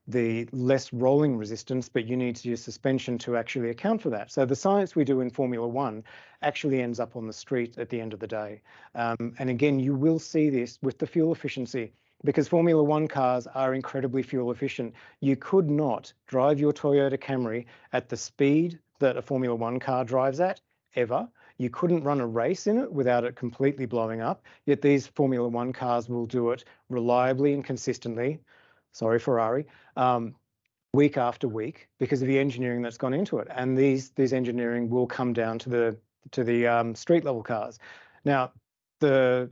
the less rolling resistance, but you need to use suspension to actually account for that. So the science we do in Formula One actually ends up on the street at the end of the day. And again, you will see this with the fuel efficiency, because Formula One cars are incredibly fuel efficient. You could not drive your Toyota Camry at the speed that a Formula One car drives at ever. You couldn't run a race in it without it completely blowing up. Yet these Formula One cars will do it reliably and consistently. Sorry, Ferrari. Week after week because of the engineering that's gone into it, and these engineering will come down to the street level cars. Now, the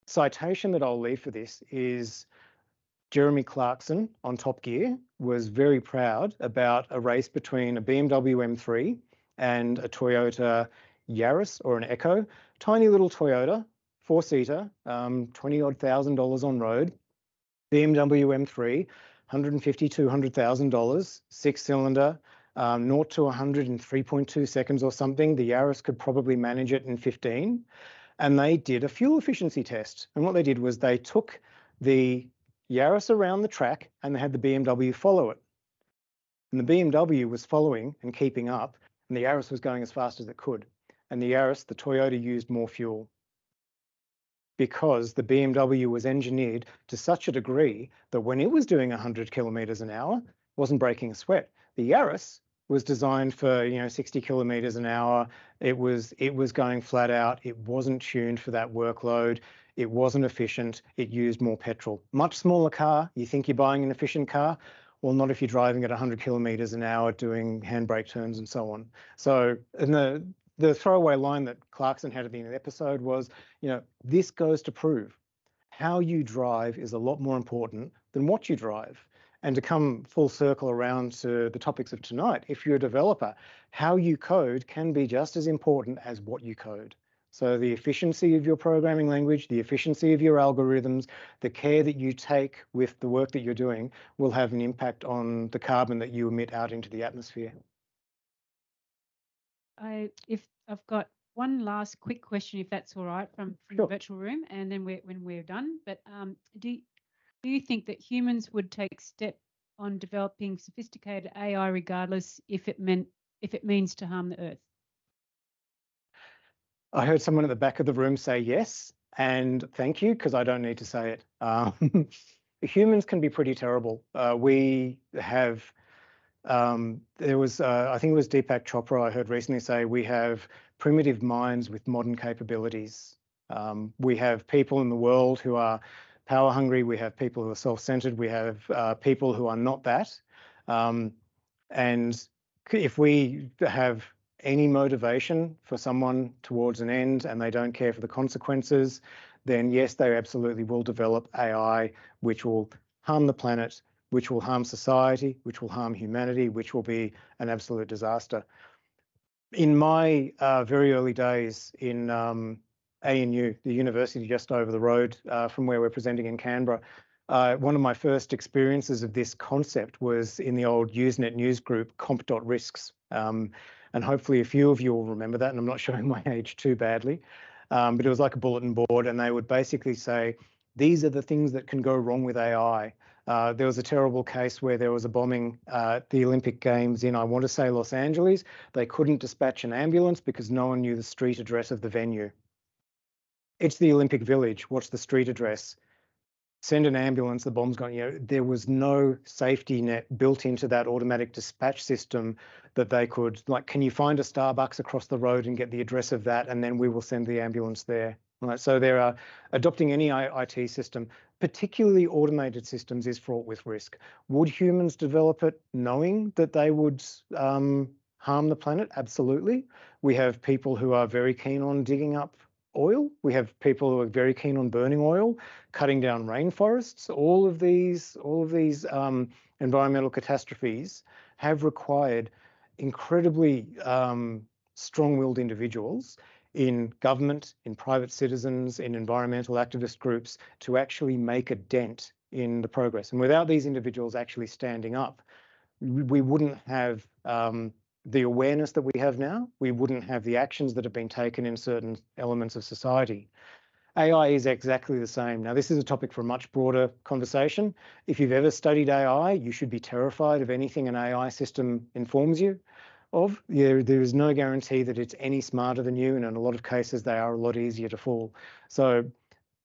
citation that I'll leave for this is Jeremy Clarkson on Top Gear was very proud about a race between a BMW M3 and a Toyota Yaris or an Echo, tiny little Toyota, 4-seater, $20,000 on road, BMW M3, $150,000-$200,000, 6-cylinder, 0 to 100 in 3.2 seconds or something. The Yaris could probably manage it in 15. And they did a fuel efficiency test. And what they did was they took the Yaris around the track and they had the BMW follow it. And the BMW was following and keeping up, and the Yaris was going as fast as it could. And the Yaris, the Toyota, used more fuel, because the BMW was engineered to such a degree that when it was doing 100 kilometers an hour, it wasn't breaking a sweat. The Yaris was designed for 60 kilometers an hour. It was going flat out. It wasn't tuned for that workload. It wasn't efficient. It used more petrol. Much smaller car. You think you're buying an efficient car? Well, not if you're driving at 100 kilometers an hour, doing handbrake turns and so on. So, and the throwaway line that Clarkson had at the end of the episode was, this goes to prove how you drive is a lot more important than what you drive. And to come full circle around to the topics of tonight, if you're a developer, how you code can be just as important as what you code. So the efficiency of your programming language, the efficiency of your algorithms, the care that you take with the work that you're doing will have an impact on the carbon that you emit out into the atmosphere. If I've got one last quick question, if that's all right, from Sure. the virtual room, and then when we're done. But do you think that humans would take step on developing sophisticated AI regardless if it means to harm the Earth? I heard someone at the back of the room say yes, and thank you, because I don't need to say it. Humans can be pretty terrible. We have, there was, I think it was Deepak Chopra I heard recently say, we have primitive minds with modern capabilities. We have people in the world who are power hungry. We have people who are self-centered. We have people who are not that. And if we have any motivation for someone towards an end and they don't care for the consequences, then yes, they absolutely will develop AI which will harm the planet, which will harm society, which will harm humanity, which will be an absolute disaster. In my very early days in ANU, the university just over the road from where we're presenting in Canberra, one of my first experiences of this concept was in the old Usenet news group, comp.risks. And hopefully a few of you will remember that, and I'm not showing my age too badly, but it was like a bulletin board, and they would basically say, these are the things that can go wrong with AI. There was a terrible case where there was a bombing at the Olympic Games in, I want to say, Los Angeles. They couldn't dispatch an ambulance because no one knew the street address of the venue. It's the Olympic Village. What's the street address? Send an ambulance, the bomb's gone. There was no safety net built into that automatic dispatch system that they could, like, can you find a Starbucks across the road and get the address of that, and then we will send the ambulance there. Right, so there are adopting any IT system, particularly automated systems, is fraught with risk. Would humans develop it knowing that they would harm the planet? Absolutely. We have people who are very keen on digging up oil. We have people who are very keen on burning oil, cutting down rainforests. All of these environmental catastrophes have required incredibly strong-willed individuals in government, in private citizens, in environmental activist groups to actually make a dent in the progress. And without these individuals actually standing up, we wouldn't have the awareness that we have now. We wouldn't have the actions that have been taken in certain elements of society. AI is exactly the same. Now, this is a topic for a much broader conversation. If you've ever studied AI, you should be terrified of anything an AI system informs you of. There is no guarantee that it's any smarter than you, and in a lot of cases, they are a lot easier to fool. So,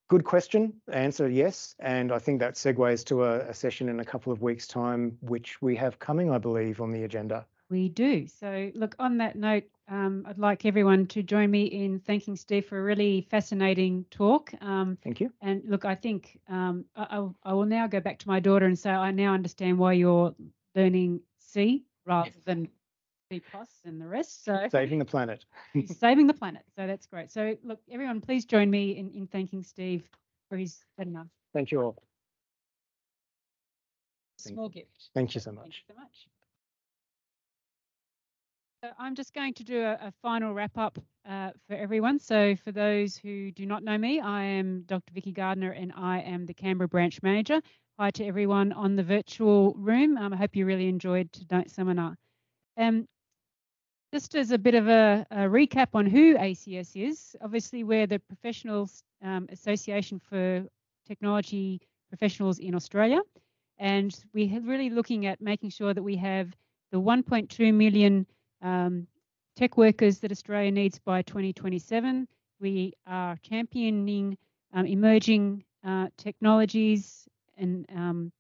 good question. Answer yes. And I think that segues to a session in a couple of weeks' time, which we have coming, I believe, on the agenda. We do. So look, on that note, I'd like everyone to join me in thanking Steve for a really fascinating talk. Thank you. And look, I think I will now go back to my daughter and say I now understand why you're learning C rather than C+ and the rest. So Saving the planet. saving the planet. So that's great. So look, everyone, please join me in thanking Steve for his webinar. Thank you all. Small gift. Thank you so Thank you much. so much. So I'm just going to do a final wrap up for everyone. So for those who do not know me, I am Dr. Vicky Gardner and I am the Canberra branch manager. Hi to everyone on the virtual room. I hope you really enjoyed tonight's seminar. Just as a bit of a recap on who ACS is, obviously we're the Professionals Association for Technology Professionals in Australia. And we're really looking at making sure that we have the 1.2 million tech workers that Australia needs by 2027. We are championing emerging technologies and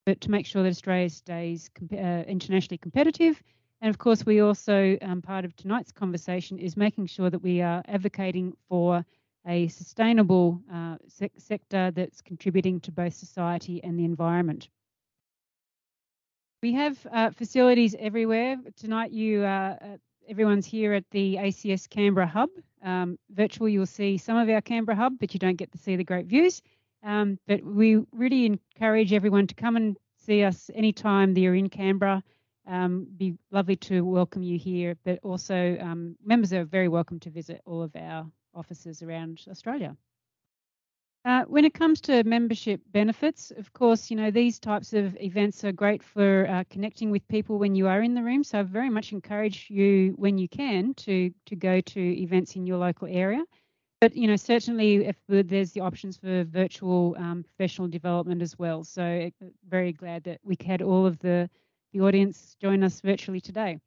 but to make sure that Australia stays internationally competitive. And of course, we also, part of tonight's conversation is making sure that we are advocating for a sustainable sector that's contributing to both society and the environment. We have facilities everywhere. Tonight, everyone's here at the ACS Canberra Hub. Virtual, you'll see some of our Canberra Hub, but you don't get to see the great views. But we really encourage everyone to come and see us anytime that you're in Canberra. Be lovely to welcome you here, but also members are very welcome to visit all of our offices around Australia. When it comes to membership benefits, of course, you know, these types of events are great for connecting with people when you are in the room. So I very much encourage you, when you can, to go to events in your local area. But, you know, certainly if there's the options for virtual professional development as well. So very glad that we had all of the audience join us virtually today.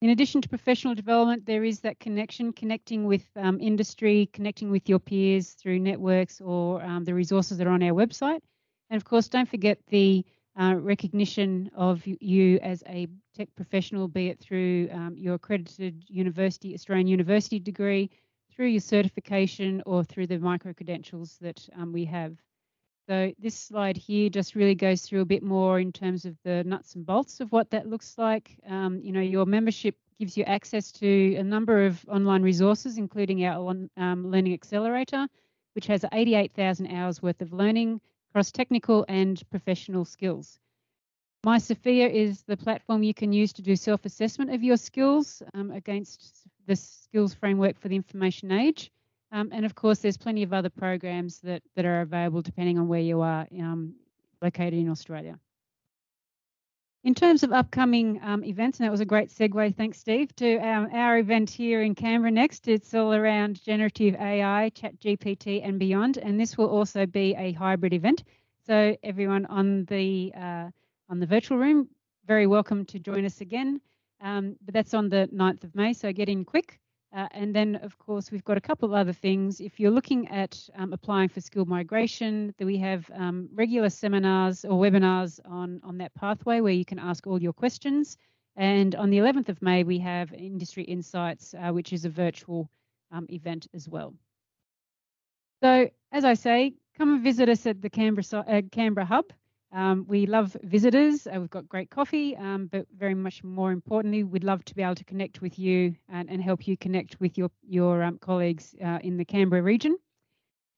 In addition to professional development, there is that connecting with industry, connecting with your peers through networks or the resources that are on our website. And of course, don't forget the recognition of you as a tech professional, be it through your accredited university, Australian university degree, through your certification or through the micro-credentials that we have. So this slide here just really goes through a bit more in terms of the nuts and bolts of what that looks like. You know, your membership gives you access to a number of online resources, including our Learning Accelerator, which has 88,000 hours worth of learning across technical and professional skills. MySophia is the platform you can use to do self-assessment of your skills against the skills framework for the information age. And of course, there's plenty of other programs that are available depending on where you are located in Australia. In terms of upcoming events, and that was a great segue, thanks Steve, to our event here in Canberra next. It's all around generative AI, ChatGPT and beyond, and this will also be a hybrid event. So everyone on the virtual room, very welcome to join us again. But that's on the 9th of May, so get in quick. And then, of course, we've got a couple of other things. If you're looking at applying for skilled migration, we have regular seminars or webinars on that pathway where you can ask all your questions. And on the 11th of May, we have Industry Insights, which is a virtual event as well. So, as I say, come and visit us at the Canberra Hub. We love visitors. We've got great coffee, but very much more importantly, we'd love to be able to connect with you and help you connect with your colleagues in the Canberra region.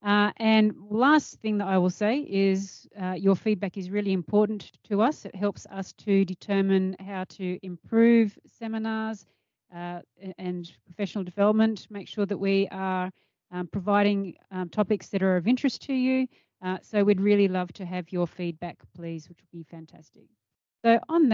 And last thing that I will say is your feedback is really important to us. It helps us to determine how to improve seminars and professional development, make sure that we are providing topics that are of interest to you. So we'd really love to have your feedback, please, which would be fantastic. So on that,